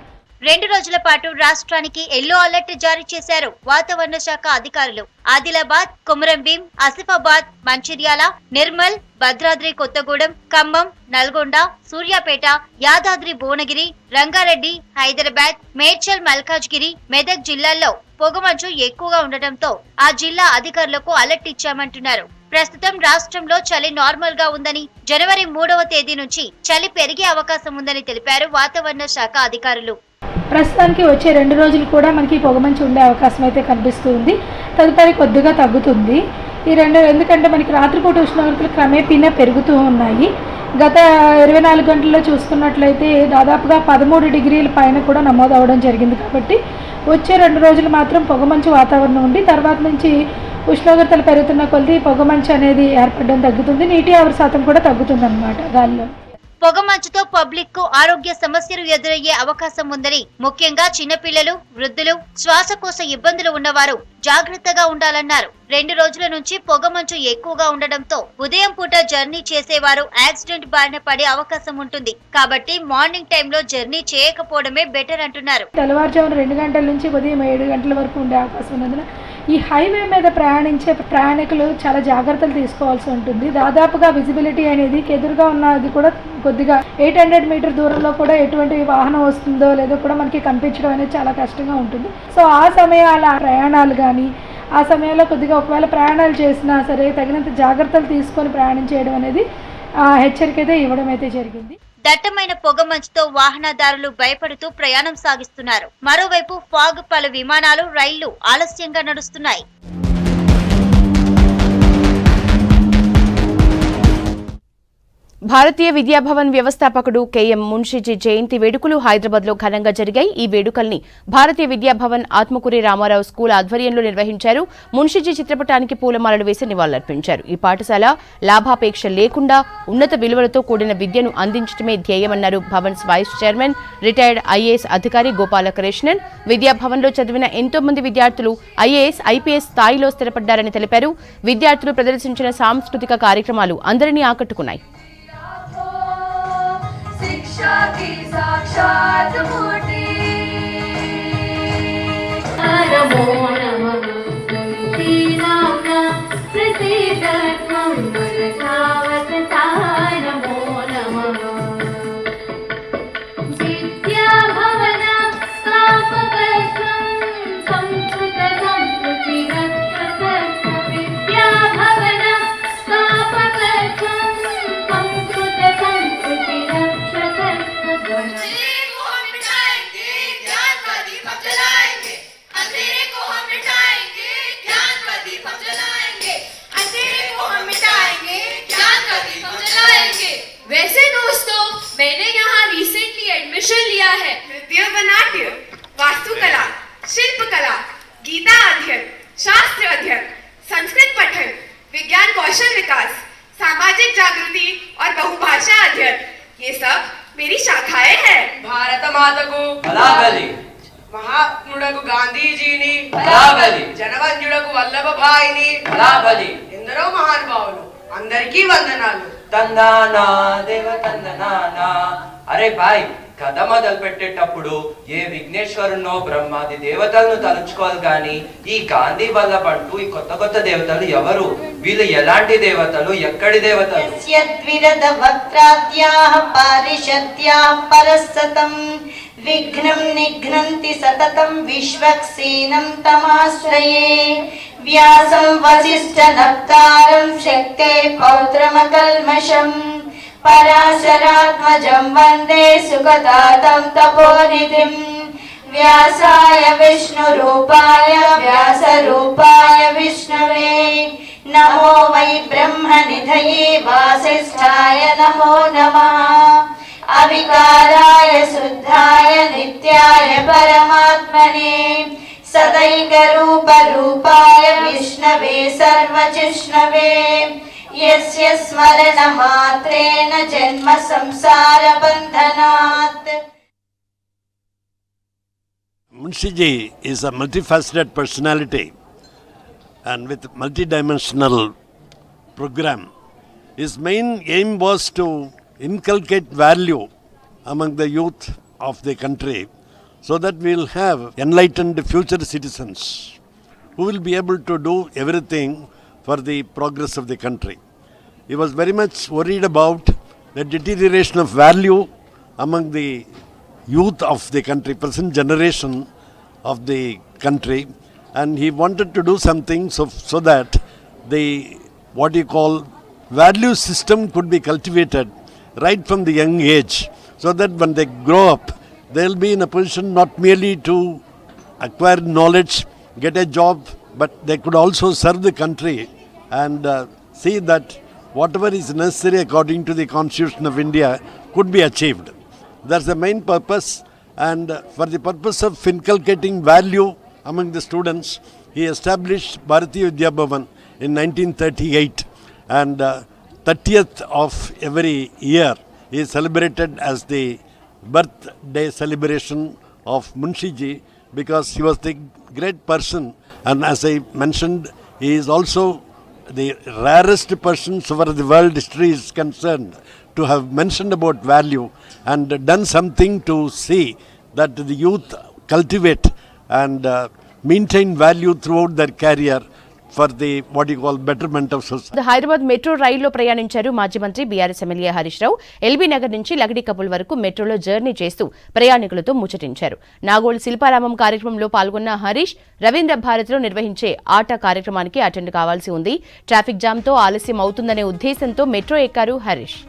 2 రోజుల పాటు రాష్ట్రానికి ఎల్లో అలర్ట్ జారీ చేశారు వాతావరణ శాఖ అధికారులు. ఆదిలాబాద్, కొమరంభీం, ఆసిఫాబాద్, మంచిర్యాల, నిర్మల్, భద్రాద్రి కొత్తగూడెం, ఖమ్మం, నల్గొండ, సూర్యాపేట, యాదాద్రి భువనగిరి, రంగారెడ్డి, హైదరాబాద్, మేడ్చల్, మల్కాజ్గిరి, మెదక్ జిల్లాల్లో పొగమంచు ఎక్కువగా ఉండటంతో ఆ జిల్లా అధికారులకు అలర్ట్ ఇచ్చామంటున్నారు. ప్రస్తుతం రాష్ట్రంలో చలి నార్మల్ గా ఉందని, జనవరి 3వ తేదీ నుంచి చలి పెరిగే అవకాశం ఉందని తెలిపారు వాతావరణ శాఖ అధికారులు. ప్రస్తుతానికి వచ్చే 2 రోజులు కూడా మనకి పొగమంచు ఉండే అవకాశం అయితే కనిపిస్తుంది. తదుపరి కొద్దిగా తగ్గుతుంది. ఎందుకంటే మనకి రాత్రిపూట ఉష్ణోగ్రతలు క్రమేపీనా పెరుగుతూ ఉన్నాయి. గత 24 గంటల్లో చూసుకున్నట్లయితే దాదాపుగా 13 డిగ్రీల పైన కూడా నమోదు అవ్వడం జరిగింది. కాబట్టి వచ్చే 2 రోజులు మాత్రం పొగమంచు వాతావరణం ఉండి తర్వాత నుంచి ఉష్ణోగ్రతలు పెరుగుతున్న కొద్దీ పొగమంచు అనేది ఏర్పడడం తగ్గుతుంది. నీటి ఆవిరి శాతం కూడా తగ్గుతుంది అన్నమాట గాలిలో. పొగమంచుతో పబ్లిక్ కు ఆరోగ్య సమస్యలు ఎదురయ్యే అవకాశం ఉందని, ముఖ్యంగా చిన్నపిల్లలు, వృద్ధులు, శ్వాసకోశ ఇబ్బందులు ఉన్నవారు జాగ్రత్తగా ఉండాలన్నారు. 2 రోజుల నుంచి పొగమంచు ఎక్కువగా ఉండడంతో ఉదయం పూట జర్నీ చేసేవారు యాక్సిడెంట్ బారిన పడే అవకాశం ఉంటుంది. కాబట్టి మార్నింగ్ టైంలో జర్నీ చేయకపోవడమే బెటర్ అంటున్నారు. తెల్లవారుజామున 2 గంటల నుంచి ఉదయం 7 గంటల వరకు ఉండే అవకాశం ఉన్నందున ఈ హైవే మీద ప్రయాణించే ప్రయాణికులు చాలా జాగ్రత్తలు తీసుకోవాల్సి ఉంటుంది. దాదాపుగా విజిబిలిటీ అనేది ఎదురుగా ఉన్నది కూడా కొద్దిగా 800 మీటర్ దూరంలో కూడా ఎటువంటి వాహనం వస్తుందో లేదో కూడా మనకి కనిపించడం అనేది చాలా కష్టంగా ఉంటుంది. సో ఆ సమయాల ప్రయాణాలు కానీ ఆ సమయంలో కొద్దిగా ఒకవేళ ప్రయాణాలు చేసినా సరే తగినంత జాగ్రత్తలు తీసుకొని ప్రయాణం చేయడం అనేది హెచ్చరిక అయితే ఇవ్వడం అయితే జరిగింది. దట్టమైన పొగమంచుతో వాహనదారులు భయపడుతూ ప్రయాణం సాగిస్తున్నారు. మరోవైపు ఫాగ్ పలు విమానాలు, రైళ్లు ఆలస్యంగా నడుస్తున్నాయి. భారతీయ విద్యాభవన్ వ్యవస్థాపకుడు కెఎం మున్షిజీ జయంతి వేడుకలు హైదరాబాద్లో ఘనంగా జరిగాయి. ఈ వేడుకల్ని భారతీయ విద్యాభవన్ ఆత్మకూరి రామారావు స్కూల్ ఆధ్వర్యంలో నిర్వహించారు. మున్షిజీ చిత్రపటానికి పూలమాలలు వేసి నివాళులర్పించారు. ఈ పాఠశాల లాభాపేక్ష లేకుండా ఉన్నత విలువలతో కూడిన విద్యను అందించడమే ధ్యేయమన్నారు Bhavan's vice chairman, retired IAS అధికారి గోపాలకృష్ణన్. విద్యాభవన్లో చదివిన ఎంతో మంది విద్యార్థులు ఐఏఎస్, ఐపీఎస్ స్థాయిలో స్థిరపడ్డారని తెలిపారు. విద్యార్థులు ప్రదర్శించిన సాంస్కృతిక కార్యక్రమాలు అందరినీ ఆకట్టుకున్నాయి. शिक्षा की साक्षात मूर्ति नमो नमः प्रसीदत्वं वरदावतता नमो नमः विद्याभवन स्थापकत्वं संस्कृत संस्कृतिरक्षकत्वं विद्याभवन स्थापकत्वं संस्कृत संस्कृतिरक्षकत्वं वैसे दोस्तों, मैंने यहाँ रिसेंटली एडमिशन लिया है नृत्य व नाट्य, वास्तुकला, शिल्पकला, गीता अध्ययन, शास्त्र अध्ययन, संस्कृत पठन, विज्ञान कौशल विकास, सामाजिक जागृति और बहुभाषा अध्ययन, ये सब मेरी शाखाएं हैं. भारत माता को बधाई, మహాత్ముడకు గాంధీజీని బధాయి, జనవంజుడకు వల్లభభాయిని బధాయి, ఎందరో మహానుభావులు అందరికీ వందనాలు. తందానా దేవ తందనానా. అరే భాయ్, కథ మొదలు పెట్టేటప్పుడు ఏ విఘ్నేశ్వరునో బ్రహ్మాది దేవతలను తలుచుకోవాలి కానీ ఈ గాంధీ వల్లభ అంటూ ఈ కొత్త కొత్త దేవతలు ఎవరు, వీళ్ళు ఎలాంటి దేవతలు, ఎక్కడి దేవతలు? విఘ్నం నిఘ్నంతి సతతం విశ్వక్సేనం తమాశ్రయే వ్యాసం వసిష్ఠ నప్తారం శక్తే పౌత్రమకల్మషం పరాశరాత్మజం వందే సుఖదాతం తపోనిధిం వ్యాసాయ విష్ణురూపాయ వ్యాసరూపాయ విష్ణవే నమో వై బ్రహ్మనిధయే వాసిష్ఠాయ నమో నమః అవికారాయ శుద్ధాయ నిత్యాయ పరమాత్మనే సదైకరూపరూపాయ విష్ణవే సర్వజిష్ణవే యస్య స్మరణ మాత్రేణ జన్మ సంసార బంధనాత్. Munshi Ji is a multifaceted personality and with multidimensional program. His main aim was to inculcate value among the youth of the country so that we will have enlightened future citizens who will be able to do everything for the progress of the country. He was very much worried about the deterioration of value among the youth of the country, present generation of the country, and he wanted to do something so that the what you call value system could be cultivated right from the young age, so that when they grow up they will be in a position not merely to acquire knowledge, get a job, but they could also serve the country and see that whatever is necessary according to the Constitution of India could be achieved. That's the main purpose, and for the purpose of inculcating value among the students, he established Bharatiya Vidya Bhavan in 1938, and 30th of every year is celebrated as the birthday celebration of Munshi Ji, because he was the great person, and as I mentioned, he is also the rarest person so far as the world history is concerned to have mentioned about value and done something to see that the youth cultivate and maintain value throughout their career for the what you call betterment of society. Hyderabad metro రైల్లో ప్రయాణించారు మాజీ మంత్రి BRS MLA Harish Rao. LB Nagar నుంచి లగడి couple వరకు మెట్రోలో journey చేస్తూ ప్రయాణికులతో ముచ్చటించారు. నాగోల్ శిల్పారామం కార్యక్రమంలో పాల్గొన్న హరీష్ రవీంద్ర భారతిలో నిర్వహించే ఆట కార్యక్రమానికి అటెండ్ కావాల్సి ఉంది. ట్రాఫిక్ జామ్తో ఆలస్యం అవుతుందనే ఉద్దేశంతో మెట్రో ఎక్కారు హరీష్.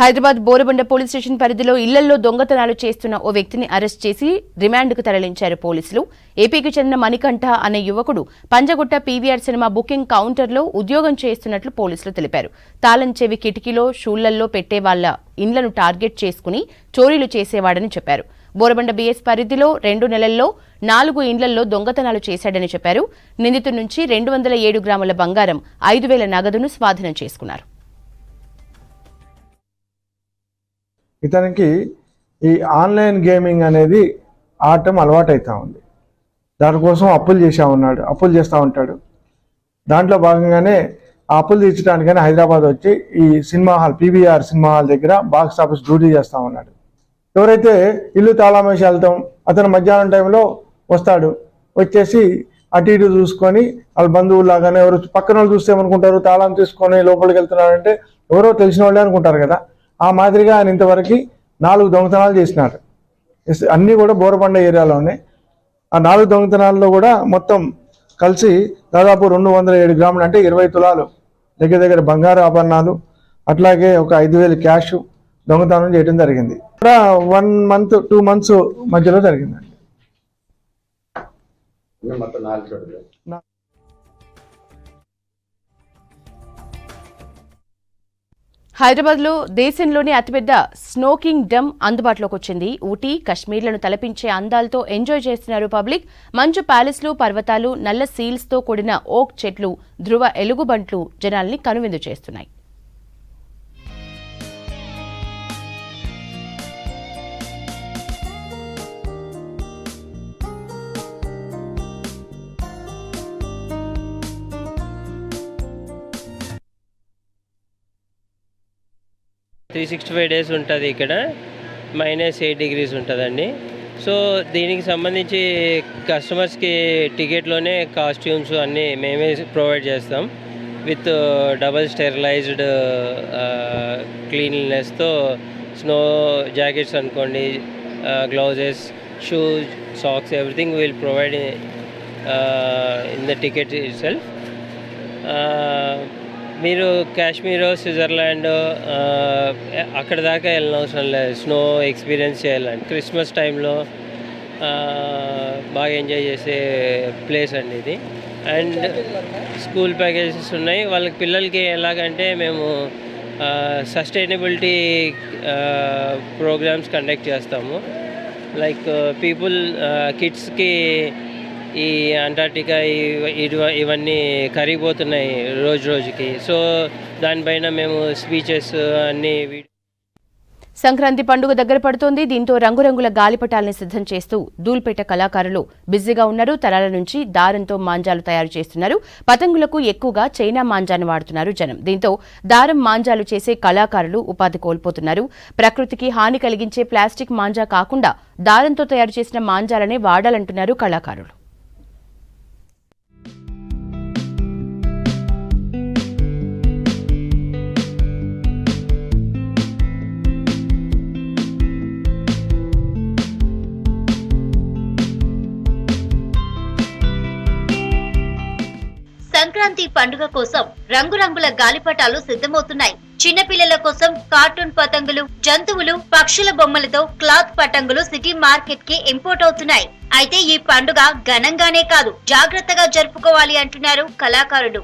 హైదరాబాద్ బోరబండ పోలీస్ స్టేషన్ పరిధిలో ఇళ్లలో దొంగతనాలు చేస్తున్న ఓ వ్యక్తిని అరెస్ట్ చేసి రిమాండ్కు తరలించారు పోలీసులు. ఏపీకి చెందిన మణికంఠ అనే యువకుడు పంజగుట్ట పీవీఆర్ సినిమా బుకింగ్ కౌంటర్లో ఉద్యోగం చేస్తున్నట్లు పోలీసులు తెలిపారు. తాళం చెవి కిటికీలో షూళ్లల్లో పెట్టే వాళ్ల ఇండ్లను టార్గెట్ చేసుకుని చోరీలు చేసేవాడని చెప్పారు. బోరబండ బీఎస్ పరిధిలో 2 నెలల్లో 4 ఇండ్లలో దొంగతనాలు చేశాడని చెప్పారు. నిందితుడి నుంచి 207 గ్రాముల బంగారం, 5,000 నగదును స్వాధీనం చేసుకున్నారు. ఇతనికి ఈ ఆన్లైన్ గేమింగ్ అనేది ఆడటం అలవాటైతా ఉంది. దానికోసం అప్పులు చేస్తూ ఉంటాడు. దాంట్లో భాగంగానే ఆ అప్పులు తీర్చడానికని హైదరాబాద్ వచ్చి ఈ cinema hall PVR cinema hall దగ్గర బాక్స్ ఆఫీస్ డ్యూటీ చేస్తూ ఉన్నాడు. ఎవరైతే ఇల్లు తాళామేసి వెళ్తాం, అతను మధ్యాహ్నం టైంలో వస్తాడు. వచ్చేసి అటు ఇటు చూసుకొని వాళ్ళ బంధువులాగానే ఎవరు పక్కన వాళ్ళు చూస్తే ఏమనుకుంటారు, తాళం తీసుకొని లోపలికి వెళ్తున్నాడంటే ఎవరో తెలిసిన వాళ్ళే అనుకుంటారు కదా. ఆ మాదిరిగా ఆయన ఇంతవరకు 4 దొంగతనాలు చేసినారు. అన్నీ కూడా బోరబండ ఏరియాలోనే. ఆ 4 దొంగతనాల్లో కూడా మొత్తం కలిసి దాదాపు 207 గ్రాములు అంటే 20 తులాలు దగ్గర బంగారు ఆభరణాలు, అట్లాగే ఒక 5,000 క్యాష్ దొంగతనం చేయడం జరిగింది. కూడా 1 మంత్ 2 మంత్స్ మధ్యలో జరిగిందండి. హైదరాబాద్లో దేశంలోనే అతిపెద్ద స్నోకింగ్ డమ్ అందుబాటులోకి వచ్చింది. ఊటీ, కశ్మీర్లను తలపించే అందాలతో ఎంజాయ్ చేస్తున్నారు పబ్లిక్. మంచు ప్యాలెస్లు, పర్వతాలు, నల్ల సీల్స్తో కూడిన ఓక్ చెట్లు, ధ్రువ ఎలుగుబంట్లు జనాల్ని కనువిందు చేస్తున్నాయి. -365 days ఉంటుంది. ఇక్కడ -8 degrees ఉంటుందండి. సో దీనికి సంబంధించి కస్టమర్స్కి టికెట్లోనే కాస్ట్యూమ్స్ అన్నీ మేమే ప్రొవైడ్ చేస్తాం. విత్ డబల్ స్టెరిలైజ్డ్ క్లీన్లీనెస్తో స్నో జాకెట్స్ అనుకోండి, gloves, shoes, socks, everything will provide in the ticket itself. మీరు కాశ్మీర్, స్విట్జర్లాండ్ అక్కడ దాకా వెళ్ళిన అవసరం లేదు. స్నో ఎక్స్పీరియన్స్ చేయాలండి. క్రిస్మస్ టైంలో బాగా ఎంజాయ్ చేసే ప్లేస్ అండి ఇది. అండ్ స్కూల్ ప్యాకేజెస్ ఉన్నాయి. వాళ్ళకి పిల్లలకి ఎలాగంటే మేము సస్టైనబిలిటీ ప్రోగ్రామ్స్ కండక్ట్ చేస్తాము. లైక్ కిడ్స్కి ఈ అంటార్టికా ఇవన్నీ కరిగిపోతున్నాయి రోజు రోజుకి. సో దానిపైన మేము స్పీచెస్ అన్నీ. సంక్రాంతి పండుగ దగ్గర పడుతోంది. దీంతో రంగురంగుల గాలిపటాల్ని సిద్ధం చేస్తూ ధూల్పేట కళాకారులు బిజీగా ఉన్నారు. తరాల నుంచి దారంతో మాంజాలు తయారు చేస్తున్నారు. పతంగులకు ఎక్కువగా చైనా మాంజాను వాడుతున్నారు జనం. దీంతో దారం మాంజాలు చేసే కళాకారులు ఉపాధి కోల్పోతున్నారు. ప్రకృతికి హాని కలిగించే ప్లాస్టిక్ మాంజా కాకుండా దారంతో తయారు చేసిన మాంజాలనే వాడాలంటున్నారు కళాకారులు. సంక్రాంతి పండుగ కోసం రంగురంగుల గాలిపటాలు సిద్ధమవుతున్నాయి. చిన్నపిల్లల కోసం కార్టూన్ పతంగులు, జంతువులు, పక్షుల బొమ్మలతో క్లాత్ పతంగులు సిటీ మార్కెట్ కి ఇంపోర్ట్ అవుతున్నాయి. అయితే ఈ పండుగ ఘనంగానే కాదు, జాగ్రత్తగా జరుపుకోవాలి అంటున్నారు కళాకారులు.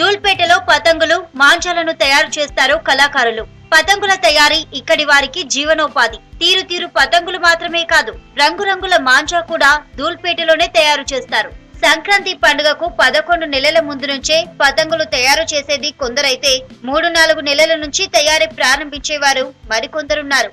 ధూల్పేటలో పతంగులు, మాంజాలను తయారు చేస్తారు కళాకారులు. పతంగుల తయారీ ఇక్కడి వారికి జీవనోపాధి. తీరు పతంగులు మాత్రమే కాదు, రంగురంగుల మాంజా కూడా ధూల్పేటలోనే తయారు చేస్తారు. సంక్రాంతి పండుగకు 11 నెలల ముందు నుంచే పతంగులు తయారు చేసేది కొందరైతే 3-4 నెలల నుంచి తయారీ ప్రారంభించేవారు మరికొందరున్నారు.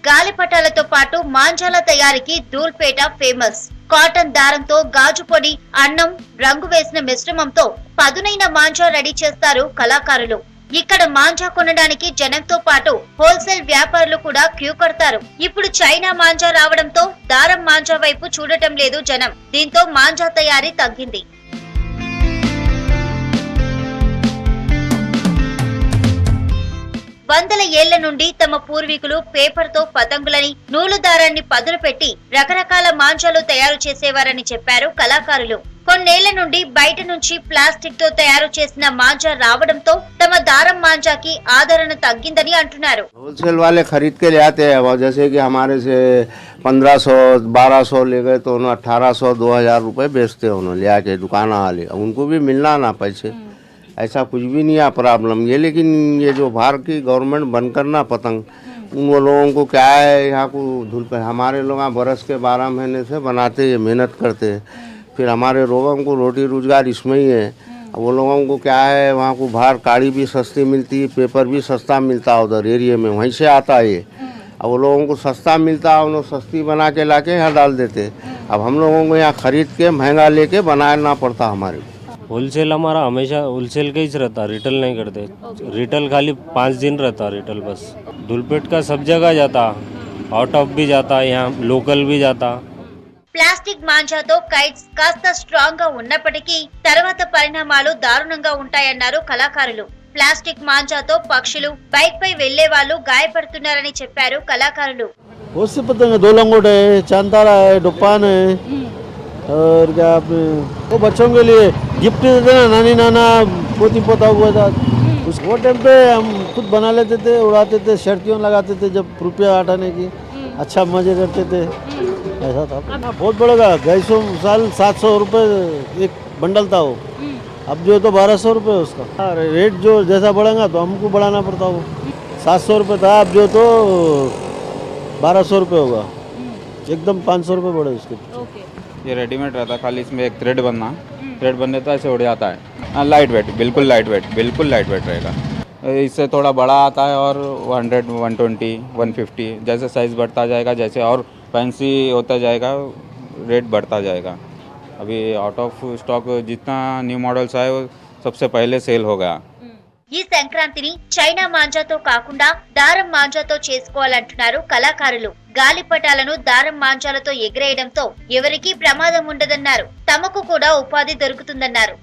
గాలిపటాలతో పాటు మాంజాల తయారీకి ధూల్పేట ఫేమస్. కాటన్ దారంతో గాజు పొడి, అన్నం, రంగు వేసిన మిశ్రమంతో పదునైన మాంజా రెడీ చేస్తారు కళాకారులు. ఇక్కడ మాంజా కొనడానికి జనంతో పాటు హోల్సేల్ వ్యాపారులు కూడా క్యూ కడతారు. ఇప్పుడు చైనా మాంజా రావడంతో దారం మాంజా వైపు చూడటం లేదు జనం. దీంతో మాంజా తయారీ తగ్గింది. వందల ఏళ్ల నుండి తమ పూర్వీకులు పేపర్ తో పతంగులని, నూలు దారాన్ని పదులు పెట్టి రకరకాల మాంజాలు తయారు చేసేవారని చెప్పారు కళాకారులు. కొన్నేళ్ల నుండి బయట నుంచి ప్లాస్టిక్ తో తయారు చేసిన మాంజా రావడంతో తమ దారం మాంజాకి ఆదరణ తగ్గిందని అంటున్నారు. होलसेल वाले खरीद के ले आते हैं, जैसे कि हमारे से 1500-1200 ले गए तो उन्होंने 1800-2000 रुपए बेचते हैं उन्होंने ले आके दुकान वाले. उनको भी मिलना ना पैसे, ऐसा कुछ भी नहीं है प्रॉब्लम ये. लेकिन ये जो बाहर की गवर्नमेंट बंद करना पतंग, उन लोगों को क्या है, यहाँ को धूल पे हमारे लोग बरस के 12 महीने से बनाते हैं, मेहनत करते हैं. फिर हमारे लोगों को रोटी रोजगार इसमें ही है. वो लोगों को क्या है, वहाँ को बाहर काड़ी भी सस्ती मिलती है, पेपर भी सस्ता मिलता है उधर एरिया में, वहीं से आता है ये. अब वो लोगों को सस्ता मिलता है, उन लोग सस्ती बना के ला के यहाँ डाल देते. अब हम लोगों को यहाँ खरीद के महंगा लेके बनाना पड़ता हमारे. होलसेल हमारा हमेशा होलसेल का ही रहता, रिटेल नहीं करते. रिटेल खाली 5 दिन रहता रिटेल बस. धूलपेट का सब जगह जाता, आउट ऑफ भी जाता, यहाँ लोकल भी जाता. ప్లాస్టిక్ మాంజాతో కైట్స్ కాస్త స్ట్రాంగ్ గా ఉన్నప్పటికీ తర్వాత పరిణామాలు దారుణంగా ఉంటాయన్నారు కళాకారులు. ప్లాస్టిక్ మాంజాతో పక్షులు, బైక్ పై వెళ్లే వాళ్ళు గాయపడుతున్నారని చెప్పారు కళాకారులు. बहुत से पतंग है, 2 लंगोट है, चांतारा है, डुप्पान है, और क्या वो बच्चों के लिए गिफ्ट देते ना, नानी नाना पोती पोता हुआ था वो टाइम पे हम खुद बना लेते थे, उड़ाते थे, शर्तियों लगाते थे जब रुपया हटाने की, अच्छा मजे करते थे, ऐसा था। बहुत बढ़ेगा, 250 साल 700 रुपये एक बंडल था वो, अब जो तो 1200 रुपये उसका रेट। जो जैसा बढ़ेगा तो हमको बढ़ाना पड़ता वो। 700 रुपये था, अब जो तो 1200 रुपये होगा, एकदम 500 रुपये बढ़े उसके। ये रेडीमेड रहता, खाली इसमें एक थ्रेड बनना, थ्रेड बन देता है, ऐसे उड़ जाता है। लाइट वेट, बिल्कुल लाइट वेट, बिल्कुल लाइट वेट रहेगा। इससे थोड़ा बड़ा आता है और 100, 120, 150 जैसे साइज़ बढ़ता जाएगा, जैसे और फैंसी होता जाएगा रेट बढ़ता जाएगा। अभी आउट ऑफ स्टॉक जितना न्यू मॉडल्स आए वो सबसे पहले सेल होगा। ఈ సంక్రాంతిని చైనా మాంజాతో కాకుండా దారం మాంజాతో చేసుకోవాలంటున్నారు కళాకారులు. గాలిపటాలను దారం మాంజాలతో ఎగిరేయడంతో ఎవరికీ ప్రమాదం ఉండదన్నారు. తమకు కూడా ఉపాధి దొరుకుతుందన్నారు.